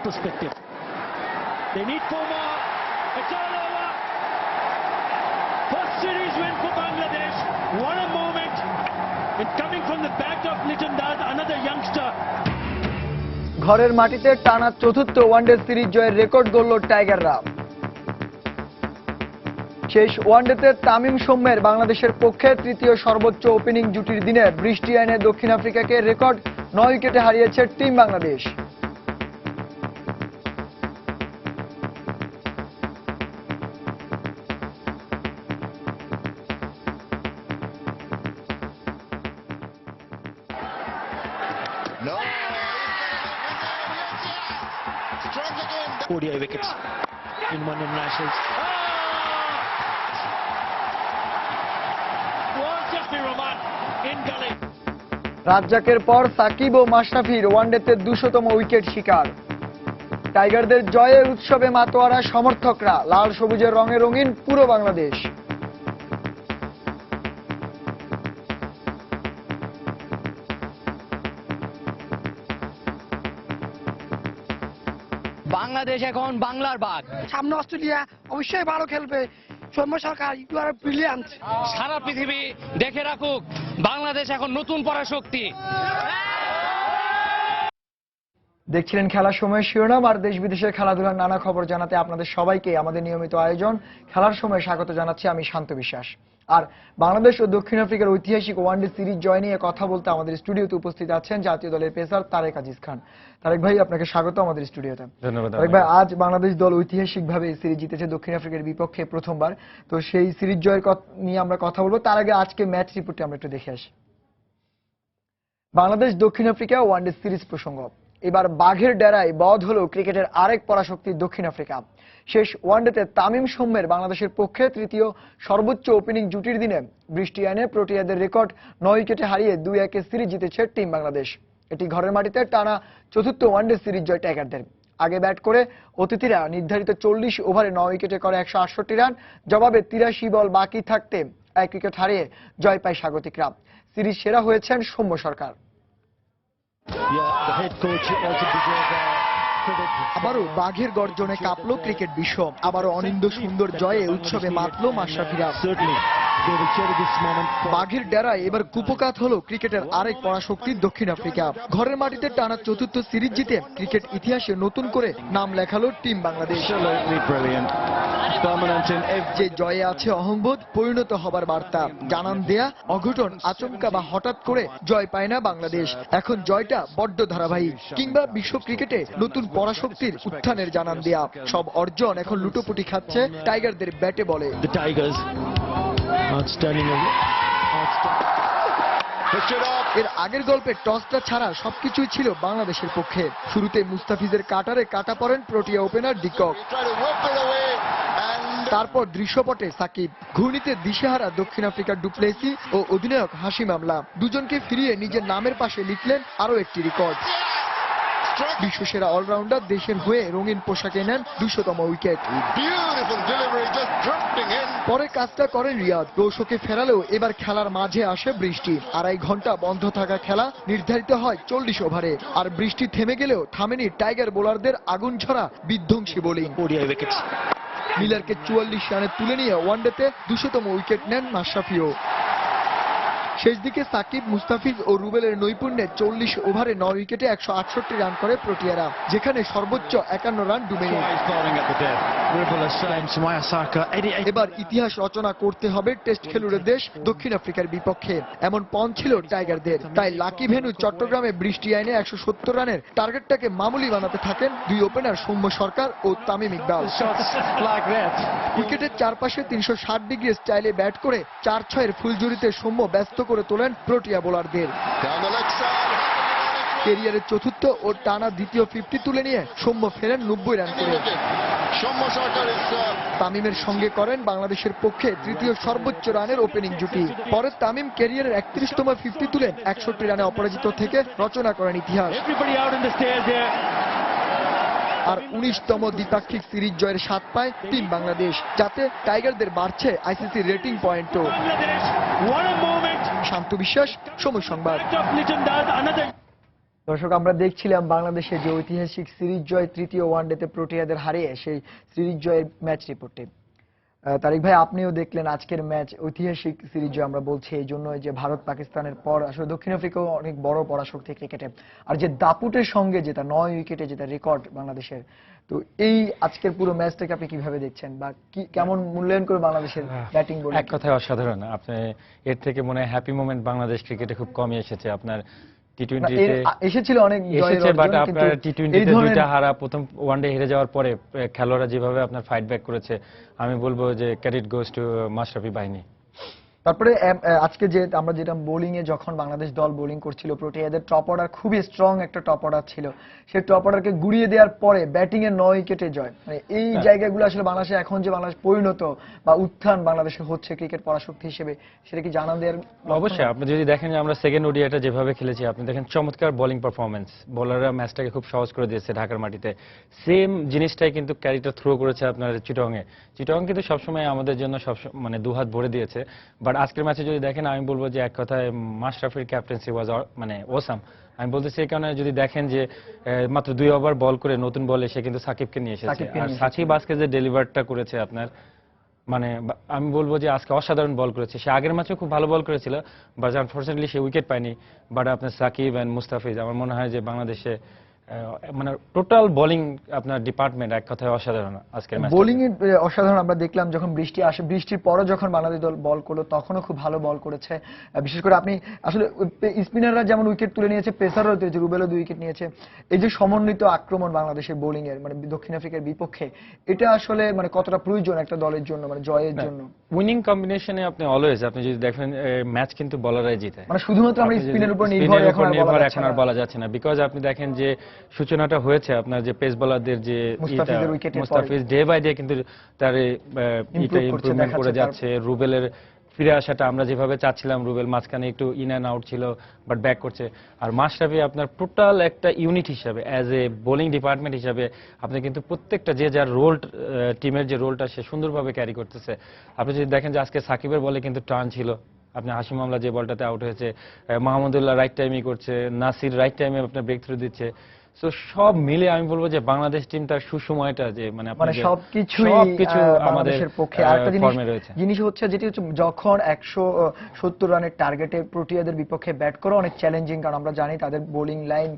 perspective. They need 4 more. It's all over. First series win for Bangladesh. What a moment. It's coming from the back of Liton Das, another youngster. ঘরের মাটিতে টানা চতুর্থ one day series জয়ের record গড়ল টাইগাররা। শেষ ওয়ানডেতে তামিম সৌম্যের বাংলাদেশের পক্ষে তৃতীয় সর্বোচ্চ ওপেনিং জুটির দিনে বৃষ্টি এনে দক্ষিণ আফ্রিকাকে রেকর্ড 9 উইকেটে হারিয়েছে team Bangladesh. ODI wickets in one internationals. রাজ্জাকের পর সাকিব ও মাশরাফির ওয়ানডেতে 200তম উইকেট শিকার। টাইগারদের জয়ে উৎসবে মাতোয়ারা সমর্থকরা, লাল সবুজের রঙে রঙিন পুরো বাংলাদেশ। বাংলাদেশ এখন বাংলার বাঘ। সামনে অস্ট্রেলিয়া অবশ্যই ভালো খেলবে। সৌম্য সরকার ইউ আর ব্রিলিয়ান্ট। সারা পৃথিবী দেখে রাখুক, বাংলাদেশ এখন নতুন পরাশক্তি। দেখছিলেন খেলার সময় শিরোনাম, আর দেশ বিদেশের খেলাধুলার নানা খবর জানাতে আপনাদের সবাইকে আমাদের নিয়মিত আয়োজন খেলার সময় স্বাগত জানাচ্ছি আমি শান্ত বিশ্বাস। আর বাংলাদেশ ও দক্ষিণ আফ্রিকার ঐতিহাসিক ওয়ানডে সিরিজ জয় নিয়ে কথা বলতে আমাদের স্টুডিওতে উপস্থিত আছেন জাতীয় দলের পেসার তারেক আজিজ খান। তারেক ভাই, আপনাকে স্বাগত আমাদের স্টুডিওতে। ধন্যবাদ। তারেক ভাই, আজ বাংলাদেশ দল ঐতিহাসিকভাবে সিরিজ জিতেছে দক্ষিণ আফ্রিকার বিপক্ষে প্রথমবার। তো সেই সিরিজ জয়ের নিয়ে আমরা কথা বলবো, তার আগে আজকে ম্যাচ রিপোর্টে আমরা একটু দেখে আসি। বাংলাদেশ দক্ষিণ আফ্রিকা ওয়ানডে সিরিজ প্রসঙ্গ। এবার বাঘের ডেরায় বধ হলো ক্রিকেটের আরেক পরাশক্তি দক্ষিণ আফ্রিকা। শেষ ওয়ানডেতে তামিম সৌম্যের বাংলাদেশের পক্ষে তৃতীয় সর্বোচ্চ ওপেনিং জুটির দিনে বৃষ্টি এনে প্রোটিয়াদের রেকর্ড 9 উইকেটে হারিয়ে 2-1 সিরিজ জিতেছে টিম বাংলাদেশ। এটি ঘরের মাটিতে টানা চতুর্থ ওয়ানডে সিরিজ জয় টাইগারদের। আগে ব্যাট করে অতিথিরা নির্ধারিত 40 ওভারে 9 উইকেটে করে 168 রান, জবাবে 83 বল বাকি থাকতে 1 উইকেট হারিয়ে জয় পায় স্বাগতিকরা। সিরিজ সেরা হয়েছেন সৌম্য সরকার। আবারও বাঘের গর্জনে কাঁপলো ক্রিকেট বিশ্ব, আবারও অনিন্দ সুন্দর জয়ে উৎসবে মাতলো মাশরাফিরা। বাঘের ডেরায় এবার কুপকাত হলো ক্রিকেটের আরেক পরাশক্তি দক্ষিণ আফ্রিকা। ঘরের মাটিতে টানা চতুর্থ সিরিজ জিতে ক্রিকেট ইতিহাসে নতুন করে নাম লেখালো টিম বাংলাদেশ। যে জয়ে আছে অহংবোধ, পরিণত হবার বার্তা, জানান দেয়া, অঘটন, আচমকা বা হঠাৎ করে জয় পায় না বাংলাদেশ। এখন জয়টা বড্ড ধারাবাহিক, কিংবা বিশ্ব ক্রিকেটে নতুন পরাশক্তির উত্থানের জানান দেয়া। সব অর্জন এখন লুটোপুটি খাচ্ছে টাইগারদের ব্যাটে বলে। এর আগের গল্পে টসটা ছাড়া সবকিছুই ছিল বাংলাদেশের পক্ষে। শুরুতে মুস্তাফিজের কাটারে কাটা পড়েন প্রোটিয়া ওপেনার ডিকক। তারপর দৃশ্যপটে সাকিব, ঘূর্ণিতে দিশেহারা দক্ষিণ আফ্রিকার ডুপ্লেসি ও অধিনায়ক হাশিম আমলা দুজনকে ফিরিয়ে নিজের নামের পাশে লিখলেন আরো একটি রেকর্ড। বিশ্বসেরা অলরাউন্ডার দেশের হয়ে রঙিন পোশাকে নেন 200তম উইকেট। পরে কাজটা করেন রিয়াদ, রৌশকে ফেরালেও এবার খেলার মাঝে আসে বৃষ্টি। 2.5 ঘন্টা বন্ধ থাকা খেলা নির্ধারিত হয় 40 ওভারে, আর বৃষ্টি থেমে গেলেও থামেনি টাইগার বোলারদের আগুন ঝরা বিধ্বংসী বোলিং। মিলারকে 44 রানে তুলে নিয়ে ওয়ানডেতে 200তম উইকেট নেন মাশরাফিও। শেষ দিকে সাকিব, মুস্তাফিজ ও রুবেলের নৈপুণ্যে 40 ওভারে 9 উইকেটে 168 রান করে প্রোটিয়ারা, যেখানে সর্বোচ্চ 51 রান ডুবে। এবার ইতিহাস রচনা করতে হবে টেস্ট খেলুড়ে দেশ দক্ষিণ আফ্রিকার বিপক্ষে। এমন পণ ছিল টাইগারদের, তাই লাকি ভেন্যু চট্টগ্রামে বৃষ্টি আইনে 170 রানের টার্গেটটাকে মামুলি বানাতে থাকেন দুই ওপেনার সৌম্য সরকার ও তামিম ইকবাল। উইকেটের চারপাশে 360 ডিগ্রি স্টাইলে ব্যাট করে 4-6-এর ফুলঝুরিতে সৌম্য ব্যস্ত করে তোলেন প্রোটিয়া বোলারদের। ক্যারিয়ারের চতুর্থ ও টানা দ্বিতীয় 50 তুলে নিয়ে সৌম্য ফেরেন 90 রান করে। তামিমের সঙ্গে করেন বাংলাদেশের পক্ষে তৃতীয় সর্বোচ্চ রানের ওপেনিং জুটি। পরে তামিম ক্যারিয়ারের 31তম 50 তুলে 61 রানে অপরাজিত থেকে রচনা করেন ইতিহাস। আর 19তম দ্বিপাক্ষিক সিরিজ জয়ের স্বাদ পায় টিম বাংলাদেশ, যাতে টাইগারদের বাড়ছে আইসিসি রেটিং পয়েন্টও। শান্ত বিশ্বাস, সময় সংবাদ। দর্শক, আমরা দেখছিলাম বাংলাদেশের যে ঐতিহাসিক সিরিজ জয়, তৃতীয় ওয়ানডেতে প্রোটিয়াদের হারিয়ে সেই সিরিজ জয়ের ম্যাচ রিপোর্টে। তারিক ভাই, আপনিও দেখলেন আজকের ম্যাচ ঐতিহাসিক সিরিজ জয় আমরা বলছি এই জন্য যে ভারত পাকিস্তানের পর আসলে দক্ষিণ আফ্রিকাও অনেক বড় পরাশক্তি ক্রিকেটে, আর যে দাপুটের সঙ্গে যেটা 9 উইকেটে যেটা রেকর্ড বাংলাদেশের। তো এই আজকের পুরো ম্যাচটাকে আপনি কিভাবে দেখছেন বা কি কেমন মূল্যায়ন করে বাংলাদেশের ব্যাটিং বোলিং? এক কথায় অসাধারণ। আপনি এর থেকে মনে হয় হ্যাপি মোমেন্ট বাংলাদেশ ক্রিকেটে খুব কমই এসেছে। আপনার টি-20তে এসেছিল অনেক এসেছে, বাট আপনার টি-20তে দুইটা হারা, প্রথম ওয়ানডে হেরে যাওয়ার পরে খেলোয়াড়রা যেভাবে আপনার ফাইট ব্যাক করেছে, আমি বলবো যে ক্রেডিট গোস টু মাশরাফি বাহিনী। তারপরে আজকে যে আমরা যেটা বোলিং এ যখন বাংলাদেশ দল বোলিং করছিল, প্রোটিয়াদের টপ অর্ডার খুবই স্ট্রং একটা টপ অর্ডার ছিল, সেই টপ অর্ডারকে গুড়িয়ে দেওয়ার পরে ব্যাটিং এ 9 উইকেটে জয়। মানে এই জায়গাগুলো আসলে বাংলাদেশে এখন যে বাংলাদেশ পরিণত বা উত্থান বাংলাদেশে হচ্ছে ক্রিকেট পরাশক্তি হিসেবে, সেটা কি জানা দেওয়ার? অবশ্যই আপনি যদি দেখেন যে আমরা সেকেন্ড ওডিআইটা যেভাবে খেলেছি, আপনি দেখেন চমৎকার বোলিং পারফরমেন্স, বোলাররা ম্যাচটাকে খুব সহজ করে দিয়েছে ঢাকার মাটিতে। সেম জিনিসটাই কিন্তু ক্যারিটা থ্রো করেছে আপনার চিটংয়ে। চিটং কিন্তু সবসময় আমাদের জন্য মানে দুহাত ভরে দিয়েছে, বাট আজকের ম্যাচে যদি দেখেন আমি বলবো যে এক কথায় মাশরাফির ক্যাপ্টেন্সি ওয়াজ মানে ওসাম। আমি বলতেছি এই কারণে যদি দেখেন যে মাত্র 2 ওভার বল করে নতুন বলে সে কিন্তু সাকিবকে নিয়ে এসেছে, আর সাকিব আজকে যে ডেলিভারটা করেছে আপনার, মানে আমি বলবো যে আজকে অসাধারণ বল করেছে। সে আগের ম্যাচেও খুব ভালো বল করেছিল, বাট আনফরচুনেটলি সে উইকেট পায়নি। বাট আপনার সাকিব এন্ড মুস্তাফিজ, আমার মনে হয় যে বাংলাদেশে মানে টোটাল বোলিং আপনার ডিপার্টমেন্ট এক কথায় অসাধারণ আজকের ম্যাচে। বোলিং এ অসাধারণ। আমরা দেখলাম যখন বৃষ্টি আসে, বৃষ্টির পরও যখন বাংলাদেশ দল বল করলো তখনও খুব ভালো বল করেছে। বিশেষ করে আপনি আসলে স্পিনাররা যেমন উইকেট তুলে নিয়েছে, পেসাররাও তুলেছে, রুবেলও 2 উইকেট নিয়েছে। এই যে সমন্বিত আক্রমণ বাংলাদেশের বোলিং এর, মানে দক্ষিণ আফ্রিকার বিপক্ষে, এটা আসলে মানে কতটা প্রয়োজন একটা দলের জন্য, মানে জয়ের জন্য? উইনিং কম্বিনেশনে আপনি অলওয়েজ, আপনি যদি দেখেন ম্যাচ কিন্তু বলারাই জিতে। মানে শুধুমাত্র আমরা স্পিনের উপর নির্ভর এখন আর বলা যাচ্ছে না, বিকজ আপনি দেখেন যে সূচনাটা হয়েছে আপনার যে পেস বোলারদের যে মুস্তাফিজ ডে বাই ডে কিন্তু তার এটা ইমপ্রুভমেন্ট করে যাচ্ছে। রুবেলের ফিরে আসাটা আমরা যেভাবে চাচ্ছিলাম, রুবেল মাঝখানে একটু ইন অ্যান্ড আউট ছিল বাট ব্যাক করছে। আর মাশরাফি আপনার টোটাল একটা ইউনিট হিসাবে, অ্যাজ এ বোলিং ডিপার্টমেন্ট হিসাবে আপনি কিন্তু প্রত্যেকটা যে যার রোল, টিমের যে রোলটা সে সুন্দরভাবে ক্যারি করতেছে। আপনি যদি দেখেন যে আজকে সাকিবের বলে কিন্তু টার্ন ছিল, আপনি হাশিম আমলা যে বলটাতে আউট হয়েছে, মাহমুদুল্লাহ রাইট টাইমই করছে, নাসির রাইট টাইমে আপনার ব্রেক থ্রু দিচ্ছে। তো সব মিলে আমি বলবো যে বাংলাদেশ টিম তার সুসময়টা যে মানে সবকিছু আমাদের পক্ষে। আরেকটা জিনিস হচ্ছে যেটি হচ্ছে যখন 170 রানের টার্গেটে প্রোটিয়াদের বিপক্ষে ব্যাট করা অনেক চ্যালেঞ্জিং, কারণ আমরা জানি তাদের বোলিং লাইন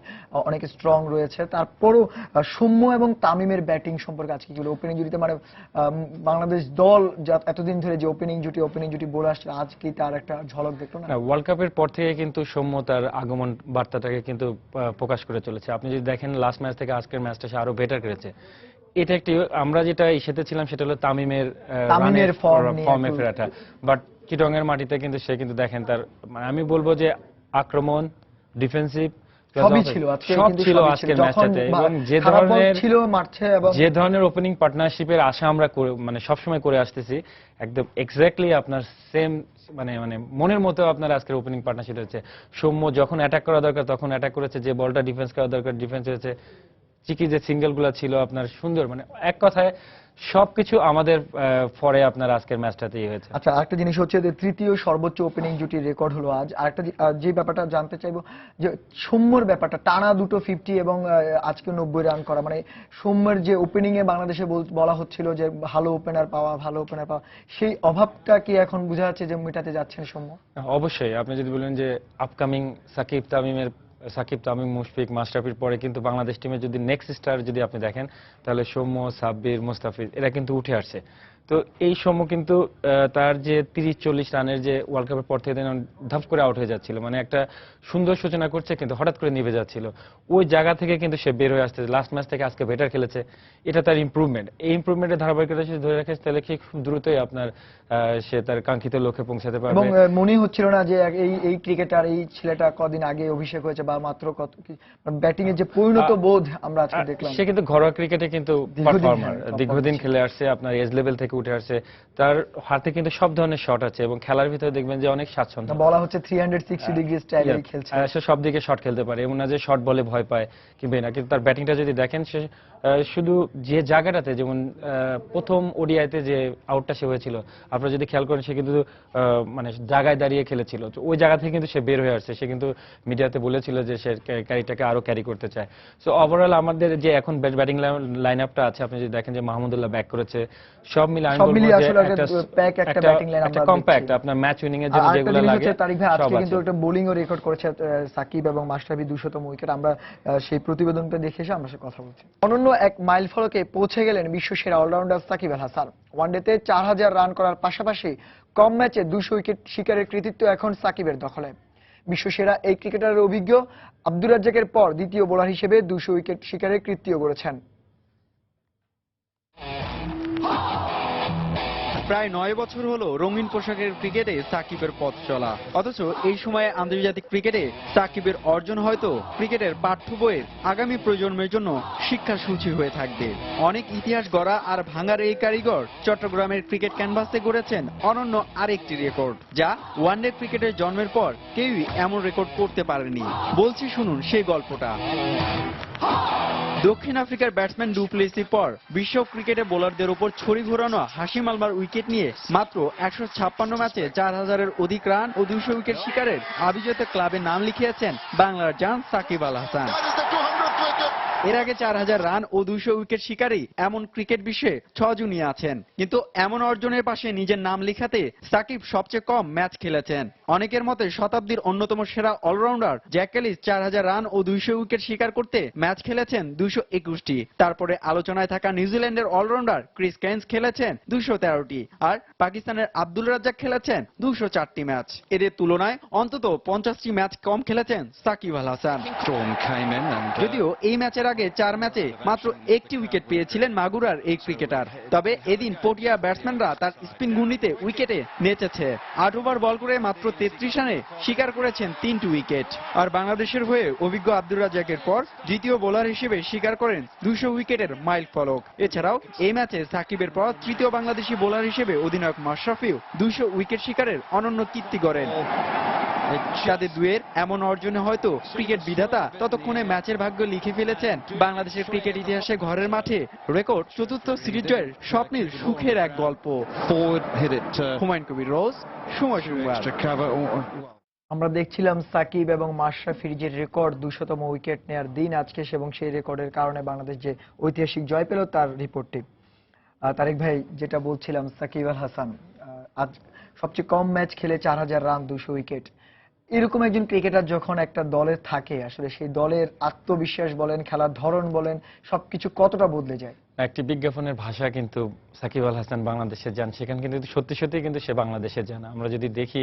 অনেক স্ট্রং রয়েছে। তারপরও সৌম্য এবং তামিমের ব্যাটিং সম্পর্কে আজকে কি বলে? ওপেনিং জুটিতে মানে বাংলাদেশ দল এতদিন ধরে যে ওপেনিং জুটি বলে আসছে, আজ কি তার একটা ঝলক দেখলো না? ওয়ার্ল্ড কাপের পর থেকে কিন্তু সৌম্য তার আগমন বার্তাটাকে কিন্তু প্রকাশ করে চলেছে। আপনি যদি দেখেন লাস্ট ম্যাচ থেকে আজকের ম্যাচটা সে আরো বেটার করেছে। এটা একটি আমরা যেটা ইসেতে ছিলাম সেটা হলো তামিমের ফর্মে ফেরাটা, বাট চিটং এর মাটিতে কিন্তু সে কিন্তু দেখেন তার, আমি বলবো যে আক্রমণ, ডিফেন্সিভ সবই ছিল আজকের ম্যাচটাতে। এবং যে ধরনের ওপেনিং পার্টনারশিপের আশা আমরা মানে সবসময় করে আসতেছি, একদম এক্স্যাক্টলি আপনার সেম মানে মনের মতো আপনার আজকের ওপেনিং পার্টনারশিপ হচ্ছে। সৌম্য যখন অ্যাটাক করা দরকার তখন অ্যাটাক করেছে, যে বলটা ডিফেন্স করা দরকার ডিফেন্স হয়েছে। চিকি যে সিঙ্গেল গুলা ছিল আপনার সুন্দর, মানে এক কথায় সবকিছু আমাদের ফরে আপনার আজকের ম্যাচটাতেই হয়েছে। আচ্ছা, আরেকটা জিনিস হচ্ছে যে তৃতীয় সর্বোচ্চ ওপেনিং জুটির রেকর্ড হলো আজ। আরেকটা যে ব্যাপারটা জানতে চাইবো যে সৌম্যর ব্যাপারটা, টানা 2 50 এবং আজকে 90 রান করা, মানে সৌম্যের যে ওপেনিং এ বাংলাদেশে বলা হচ্ছিল যে ভালো ওপেনার পাওয়া, সেই অভাবটা কি এখন বোঝা যাচ্ছে যে মেটাতে যাচ্ছেন সৌম্য? অবশ্যই। আপনি যদি বলেন যে আপকামিং সাকিব, তামিম, মুশফিক, মাশরাফির পরে কিন্তু বাংলাদেশ টিমের যদি নেক্সট স্টার যদি আপনি দেখেন তাহলে সৌম্য, সাব্বির, মুস্তাফিজ এরা কিন্তু উঠে আসছে। তো এই সৌম্য কিন্তু তার যে 30-40 রানের যে ওয়ার্ল্ড কাপের পর থেকে ধাপ করে আউট হয়ে যাচ্ছিল, মানে একটা সুন্দর সূচনা করছে কিন্তু হঠাৎ করে নিভে যাচ্ছিল, ওই জায়গা থেকে কিন্তু সে বের হয়ে আসতেছে। লাস্ট ম্যাচ থেকে আজকে বেটার খেলেছে, এটা তার ইমপ্রুভমেন্ট। এই ইমপ্রুভমেন্টের ধারাবাহিকতা সে ধরে রাখে তাহলে কি খুব দ্রুতই আপনার সে তার কাঙ্ক্ষিত লক্ষ্যে পৌঁছাতে পারবে। এবং মনে হচ্ছিল না যে এই ক্রিকেটার, এই ছেলেটা কদিন আগে অভিষেক হয়েছে বা মাত্র কত ব্যাটিং এর যে পরিণত বোধ আমরা আজকে দেখলাম। সে কিন্তু ঘরোয়া ক্রিকেটে কিন্তু পারফর্মার, দীর্ঘদিন খেলে আসছে, আপনার এজ লেভেল থেকে থেকে উঠে আসছে, তার হাতে কিন্তু সব ধরনের শট আছে এবং খেলার ভিতরে দেখবেন যে অনেক স্বাচ্ছন্দ্য। বলা হচ্ছে 360 ডিগ্রি স্টাইলে খেলছে। সে সব দিকে শট খেলতে পারে, এমন না যে শট বলে ভয় পায় কিংবা না, কিন্তু তার ব্যাটিংটা যদি দেখেন সে শুধু যে জায়গাটাতে, যেমন প্রথম ওডিআইতে যে আউটটা সে হয়েছিল, আপনারা যদি খেয়াল করেন সে কিন্তু মানে জায়গায় দাঁড়িয়ে খেলেছিল, তো ওই জায়গা থেকে কিন্তু সে বের হয়ে আসছে। সে কিন্তু মিডিয়াতে বলেছিল যে সে ক্যারিটাকে আরো ক্যারি করতে চায়। সো ওভারঅল আমাদের যে এখন ব্যাটিং লাইন আপটা আছে, আপনি যদি দেখেন যে মাহমুদুল্লাহ ব্যাক করেছে, সব মিলে আমি বলবো যে একটা ব্যাটিং লাইন আমরা কম্প্যাক্ট আপনার ম্যাচ উইনিং এর জন্য যেগুলো লাগে। তারিক ভাই আজকে কিন্তু একটা বোলিং ও রেকর্ড করেছে সাকিব এবং মাশরাফি 200তম উইকেট। আমরা সেই প্রতিবেদনটা দেখে এসে আমরা কথা বলছি। অনন্য এক মাইল ফলকে পৌঁছে গেলেন বিশ্বসেরা অলরাউন্ডার সাকিব আল হাসান। ওয়ানডেতে 4000 রান করার পাশাপাশি কম ম্যাচে 200 উইকেট শিকারের কৃতিত্ব এখন সাকিবের দখলে। বিশ্বসেরা এই ক্রিকেটারের অভিজ্ঞ আব্দুর রাজ্জাকের পর দ্বিতীয় বোলার হিসেবে 200 উইকেট শিকারের কৃতিত্ব গড়েছেন। প্রায় 9 বছর হলো রঙিন পোশাকের ক্রিকেটে সাকিবের পথ চলা, অথচ এই সময়ে আন্তর্জাতিক ক্রিকেটে সাকিবের অর্জন হয়তো ক্রিকেটের পাঠ্য বইয়ের আগামী প্রজন্মের জন্য শিক্ষার সূচি হয়ে থাকবে। অনেক ইতিহাস গড়া আর ভাঙার এই কারিগর চট্টগ্রামের ক্রিকেট ক্যানভাসে গড়েছেন অনন্য আরেকটি রেকর্ড, যা ওয়ানডে ক্রিকেটের জন্মের পর কেউই এমন রেকর্ড করতে পারেনি। বলছি শুনুন সেই গল্পটা। দক্ষিণ আফ্রিকার ব্যাটসম্যান ডু প্লেসির পর বিশ্ব ক্রিকেটে বোলারদের উপর ছড়ি ঘোরানো হাশিম আলমার উইকেট নিয়ে মাত্র 156 ম্যাচে 4000-এর অধিক রান ও 200 উইকেট শিকারের আবিজত ক্লাবে নাম লিখিয়েছেন বাংলার জান সাকিব আল হাসান। এর আগে 4000 রান ও 200 উইকেট শিকারী এমন ক্রিকেট বিশ্বে 6 জনই আছেন, কিন্তু এমন অর্জনের পাশে নিজের নাম লিখাতে সাকিব সবচেয়ে কম ম্যাচ খেলেছেন। অনেকের মতে শতাব্দীর অন্যতম সেরা অলরাউন্ডার জ্যাক এলিস 4000 রান ও 200 উইকেট শিকার করতে ম্যাচ খেলেছেন 221টি। তারপরে আলোচনায় থাকা নিউজিল্যান্ডের অলরাউন্ডার ক্রিস কেন্স খেলেছেন 213টি, আর পাকিস্তানের আব্দুল রাজ্জাক খেলেছেন 204টি ম্যাচ। এদের তুলনায় অন্তত 50টি ম্যাচ কম খেলেছেন সাকিব আল হাসান। যদিও এই ম্যাচের আগে 4 ম্যাচে মাত্র 1টি উইকেট পেয়েছিলেন মাগুরার এই ক্রিকেটার, তবে এদিন পটিয়া ব্যাটসম্যানরা তার স্পিন ঘূর্ণিতে উইকেটে নেচেছে। 8 ওভার বল করে মাত্র 33 রানে শিকার করেছেন 3টি উইকেট। আর বাংলাদেশের হয়ে অভিজ্ঞ আব্দুর রাজ্জাকের পর দ্বিতীয় বোলার হিসেবে শিকার করেন 200 উইকেটের মাইল ফলক। এছাড়াও এই ম্যাচে সাকিবের পর তৃতীয় বাংলাদেশি বোলার হিসেবে অধিনায়ক মাশরাফিও 200 উইকেট শিকারের অনন্য কীর্তি গড়েন। তাদের দুয়ের এমন অর্জনে হয়তো ক্রিকেট বিধাতা ততক্ষণে ম্যাচের ভাগ্য লিখে ফেলেছেন বাংলাদেশের ক্রিকেট ইতিহাসে ঘরের মাঠে রেকর্ড চতুর্থ সিরিজ জয়ের স্বপ্নের সুখের এক গল্প। হুমায়ুন কবির রোজ, সময় সংবাদ। আমরা দেখছিলাম সাকিব এবং মাশরাফির যে রেকর্ড 200তম উইকেট নেয়ার দিন আজকে, এবং সেই রেকর্ডের কারণে বাংলাদেশ যে ঐতিহাসিক জয় পেল তার রিপোর্টটি। তারেক ভাই, যেটা বলছিলাম, সাকিব আল হাসান আজ সবচেয়ে কম ম্যাচ খেলে 4000 রান 200 উইকেট। এরকম একজন ক্রিকেটার যখন একটা দলে থাকে, আসলে সেই দলের আত্মবিশ্বাস বলেন, খেলার ধরন বলেন, সবকিছু কতটা বদলে যায়। একটি বিজ্ঞাপনের ভাষা কিন্তু সাকিব আল হাসান বাংলাদেশে যান, সেখানে কিন্তু সত্যি সত্যি কিন্তু সে বাংলাদেশে যান। আমরা যদি দেখি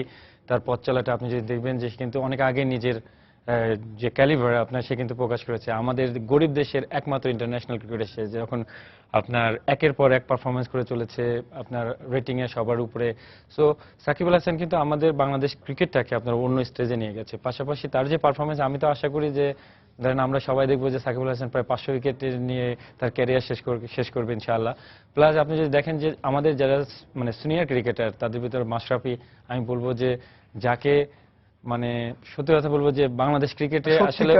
তার পথ চলাটা, আপনি যদি দেখবেন যে কিন্তু অনেক আগে নিজের যে ক্যালিভার আপনার সে কিন্তু প্রকাশ করেছে। আমাদের গরিব দেশের একমাত্র ইন্টারন্যাশনাল ক্রিকেটে সে যখন আপনার একের পর এক পারফরমেন্স করে চলেছে, আপনার রেটিং এ সবার উপরে। সো সাকিব আল হাসান কিন্তু আমাদের বাংলাদেশ ক্রিকেটটাকে আপনার অন্য স্টেজে নিয়ে গেছে। পাশাপাশি তার যে পারফরমেন্স, আমি তো আশা করি যে ধরেন আমরা সবাই দেখবো যে সাকিব আল হাসান প্রায় 500 উইকেট নিয়ে তার ক্যারিয়ার শেষ করবে ইনশাআল্লাহ। প্লাস আপনি যদি দেখেন যে আমাদের যারা মানে সিনিয়র ক্রিকেটার, তাদের ভিতরে মাশরাফি, আমি বলবো যে যাকে মানে সত্যি কথা বলবো যে বাংলাদেশ ক্রিকেটে আসলে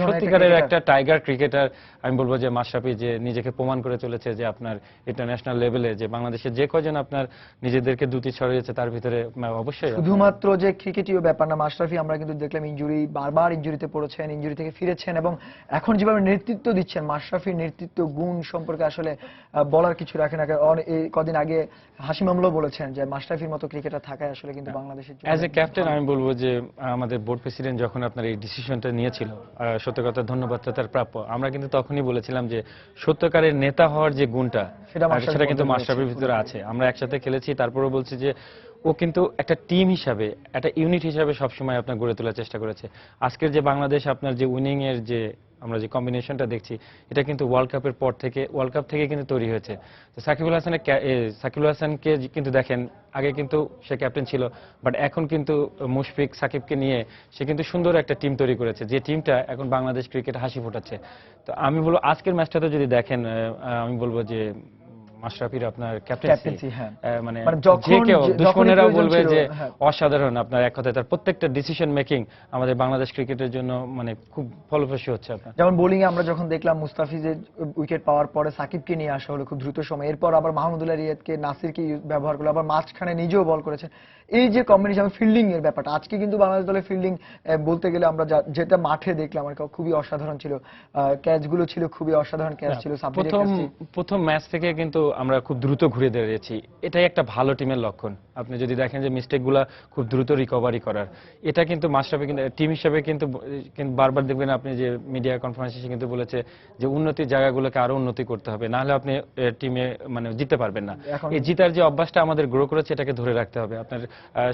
সত্যিকারের একটা টাইগার ক্রিকেটার আমি বলবো যে মাশরাফি, যে নিজেকে প্রমাণ করে চলেছে যে আপনার ইন্টারন্যাশনাল লেভেলে যে বাংলাদেশের যে কজন আপনার নিজেদেরকে দুটি ছড়িয়েছে তার ভিতরে অবশ্যই। শুধুমাত্র যে ক্রিকেটীয় ব্যাপার না, মাশরাফি আমরা কিন্তু দেখলাম ইনজুরি, বারবার ইনজুরিতে পড়েছেন, ইনজুরি থেকে ফিরেছেন, এবং এখন যেভাবে নেতৃত্ব দিচ্ছেন, মাশরাফির নেতৃত্ব গুণ সম্পর্কে আসলে বলার কিছু রাখে না। এই কদিন আগে হাশিম আমলাও বলেছেন যে মাশরাফির মতো ক্রিকেটার থাকায় আসলে কিন্তু বাংলাদেশের অ্যাজ এ ক্যাপ্টেন আমি বলবো যে আমাদের বোর্ড প্রেসিডেন্ট যখন আপনার এই ডিসিশনটা নিয়েছিল, সত্য কথা ধন্যবাদটা তার প্রাপ্য। আমরা কিন্তু তখনই বলেছিলাম যে সত্যকারের নেতা হওয়ার যে গুণটা সেটা কিন্তু মাশরাফির ভিতরে আছে। আমরা একসাথে খেলেছি, তারপরেও বলছি যে ও কিন্তু একটা টিম হিসাবে, একটা ইউনিট হিসাবে সবসময় আপনার গড়ে তোলার চেষ্টা করেছে। আজকের যে বাংলাদেশ আপনার যে উইনিং এর যে আমরা যে কম্বিনেশনটা দেখছি, এটা কিন্তু ওয়ার্ল্ড কাপের পর থেকে, ওয়ার্ল্ড কাপ থেকে কিন্তু তৈরি হয়েছে। তো সাকিব আল হাসানকে কিন্তু দেখেন, আগে কিন্তু সে ক্যাপ্টেন ছিল, বাট এখন কিন্তু মুশফিক সাকিবকে নিয়ে সে কিন্তু সুন্দর একটা টিম তৈরি করেছে, যে টিমটা এখন বাংলাদেশ ক্রিকেট হাসি ফোটাচ্ছে। তো আমি বলবো আজকের ম্যাচটাতে যদি দেখেন, আমি বলবো যে মাশরাফির আপনার Captaincy, ক্যাপ্টেন্সি হ্যাঁ। মানে মানে যখন- যে কেউ যখনই দুশ্মনেরা প্রয়োজন বলবে ছিল, যে হ্যাঁ। অসাধারণ, আপনার এক কথায় তার প্রত্যেকটা ডিসিশন মেকিং আমাদের বাংলাদেশ ক্রিকেটের জন্য মানে খুব ফলপ্রসূ হচ্ছে আপনার। যেমন বোলিং এ আমরা যখন দেখলাম মুস্তাফিজের উইকেট পাওয়ার পরে সাকিবকে নিয়ে আসা হলো খুব দ্রুত সময়, এরপর আবার মাহমুদুল্লাহ রিয়াদকে নাসিরকে ব্যবহার করলো, আবার মাঝখানে নিজেও বল করেছেন। এই যে কম্বিনেশন ফিল্ডিং এর ব্যাপারটা, আজকে কিন্তু বাংলাদেশ দলের ফিল্ডিং বলতে গেলে আমরা যেটা মাঠে দেখলাম আর কি, খুবই অসাধারণ ছিল। ক্যাচগুলো ছিল খুবই অসাধারণ ক্যাচ ছিল। সাব্বিরের প্রথম ম্যাচ থেকে কিন্তু আমরা খুব দ্রুত ঘুরে দাঁড়িয়েছি, এটাই একটা ভালো টিমের লক্ষণ। আপনি যদি দেখেন যে মিস্টেকগুলো খুব দ্রুত রিকভারি করার, এটা কিন্তু মাশরাফি কিন্তু টিম হিসেবে কিন্তু বারবার দেখবেন আপনি যে মিডিয়া কনফারেন্সে কিন্তু বলেছে যে উন্নতির জায়গাগুলোকে আরো উন্নতি করতে হবে, না হলে আপনি টিমে মানে জিততে পারবেন না। এই জিতার যে অভ্যাসটা আমাদের গ্রো করেছে এটাকে ধরে রাখতে হবে। আপনার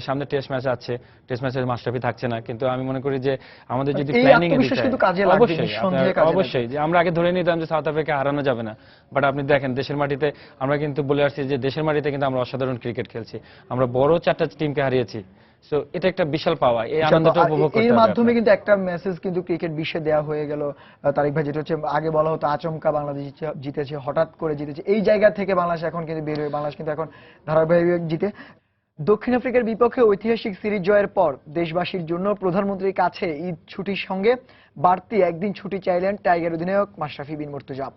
সামনে টেস্ট ম্যাচ আছে, টেস্ট ম্যাচে মাশরাফি থাকছে না, কিন্তু আমি মনে করি যে আমাদের যদি এই প্ল্যানিং আত্মবিশ্বাস কিন্তু কাজে লাগবে, নিঃসন্দেহে কাজে লাগবে। অবশ্যই যে আমরা আগে ধরে নিতাম যে সাউথ আফ্রিকা হারানো যাবে না, বাট আপনি দেখেন দেশের মাটিতে আমরা কিন্তু বলে আসছি যে দেশের মাটিতে কিন্তু আমরা অসাধারণ ক্রিকেট খেলছি, আমরা বড় 4টা টিমকে হারিয়েছি। সো এটা একটা বিশাল পাওয়া, এই আনন্দটা উপভোগ করতে হবে। এর মাধ্যমে কিন্তু একটা মেসেজ কিন্তু ক্রিকেট বিশ্বে দেওয়া হয়ে গেল তারিক ভাই, যেটা হচ্ছে আগে বলা হতো আচমকা বাংলাদেশ জিতেছে, হঠাৎ করে জিতেছে, এই জায়গা থেকে বাংলাদেশ এখন কিন্তু বের হয়ে বাংলাদেশ কিন্তু এখন ধারাবাহিক জিতে। দক্ষিণ আফ্রিকার বিপক্ষে ঐতিহাসিক সিরিজ জয়ের পর দেশবাসীর জন্য প্রধানমন্ত্রীর কাছে ঈদ ছুটির সঙ্গে বাড়তি একদিন ছুটি চাইলেন টাইগার অধিনায়ক মাশরাফি বিন মুর্তজা।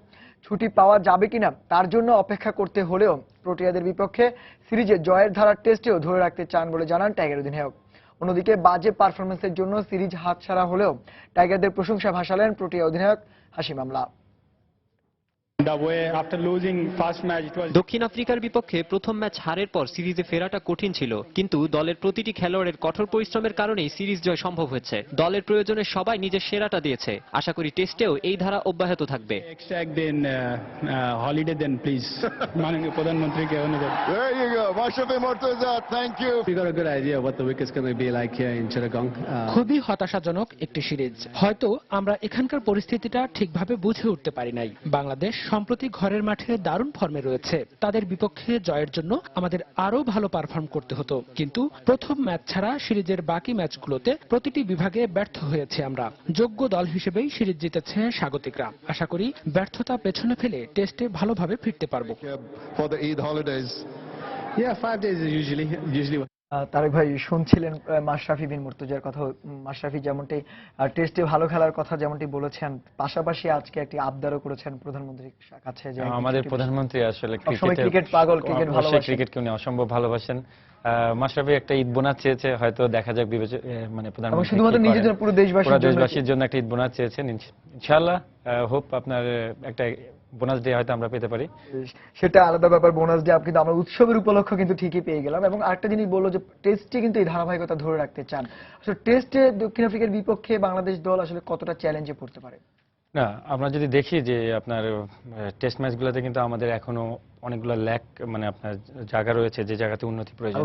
ছুটি পাওয়া যাবে কিনা তার জন্য অপেক্ষা করতে হলেও প্রোটিয়াদের বিপক্ষে সিরিজে জয়ের ধারার টেস্টেও ধরে রাখতে চান বলে জানান টাইগার অধিনায়ক। অন্যদিকে বাজে পারফরমেন্সের জন্য সিরিজ হাতছাড়া হলেও টাইগারদের প্রশংসা ভাসালেন প্রোটিয়া অধিনায়ক হাশিম আমলা। দক্ষিণ আফ্রিকার বিপক্ষে প্রথম ম্যাচ হারের পর সিরিজে ফেরাটা কঠিন ছিল, কিন্তু দলের প্রতিটি খেলোয়াড়ের কঠোর পরিশ্রমের কারণেই সিরিজ জয় সম্ভব হয়েছে। দলের প্রয়োজনে সবাই নিজের সেরাটা দিয়েছে। আশা করি টেস্টেও এই ধারা অব্যাহত থাকবে। holiday then please মাননীয় প্রধানমন্ত্রীকে অনুরোধ। There you go, Mashrafi Mortaza, thank you. We got a good idea what the wicket's going to be like here in Chittagong. খুবই হতাশাজনক একটি সিরিজ। হয়তো আমরা এখানকার পরিস্থিতিটা ঠিকভাবে বুঝে উঠতে পারি নাই। বাংলাদেশ সম্প্রতি ঘরের মাঠে দারুণ ফর্মে রয়েছে, তাদের বিপক্ষে জয়ের জন্য আমাদের আরো ভালো পারফর্ম করতে হতো, কিন্তু প্রথম ম্যাচ ছাড়া সিরিজের বাকি ম্যাচগুলোতে প্রতিটি বিভাগে ব্যর্থ হয়েছে আমরা। যোগ্য দল হিসেবেই সিরিজ জিতেছে স্বাগতিকরা। আশা করি ব্যর্থতা পেছনে ফেলে টেস্টে ভালোভাবে ফিরতে পারবো। For the Eid holidays. Yeah, 5 days is usually Tarique ভাই শুনছিলেন মাশরাফি বিন মুর্তজার কথা। মাশরাফি যেমনটি টেস্টে ভালো খেলার কথা যেমনটি বলেছেন, পাশাপাশি আজকে একটি আবদারও করেছেন প্রধানমন্ত্রীর কাছে যে আমাদের প্রধানমন্ত্রী আসলে ক্রিকেট পাগল, ক্রিকেট ভালোবাসেন, ক্রিকেটকে উনি অসম্ভব ভালোবাসেন। মাশরাফি একটা ঈদ বোনাস চেয়েছে, হয়তো দেখা যাক মানে প্রধানমন্ত্রী শুধুমাত্র নিজেদের পুরো দেশবাসীর জন্য একটা ঈদ বোনাস চেয়েছেন। ইনশাআল্লাহ হোপ আপনার একটা বোনাস ডে হয়তো আমরা পেতে পারি, সেটা আলাদা ব্যাপার। বোনাস ডে কিন্তু আমরা উৎসবের উপলক্ষ কিন্তু ঠিকই পেয়ে গেলাম। এবং আরেকটা জিনিস বললো যে টেস্টে কিন্তু এই ধারাবাহিকতা ধরে রাখতে চান। আসলে টেস্টে দক্ষিণ আফ্রিকার বিপক্ষে বাংলাদেশ দল আসলে কতটা চ্যালেঞ্জে পড়তে পারে? না, আমরা যদি দেখি যে আপনার টেস্ট ম্যাচগুলোতে কিন্তু আমাদের এখনো অনেকগুলো ল্যাক মানে আপনার জায়গা রয়েছে যে জায়গাতে উন্নতি প্রয়োজন।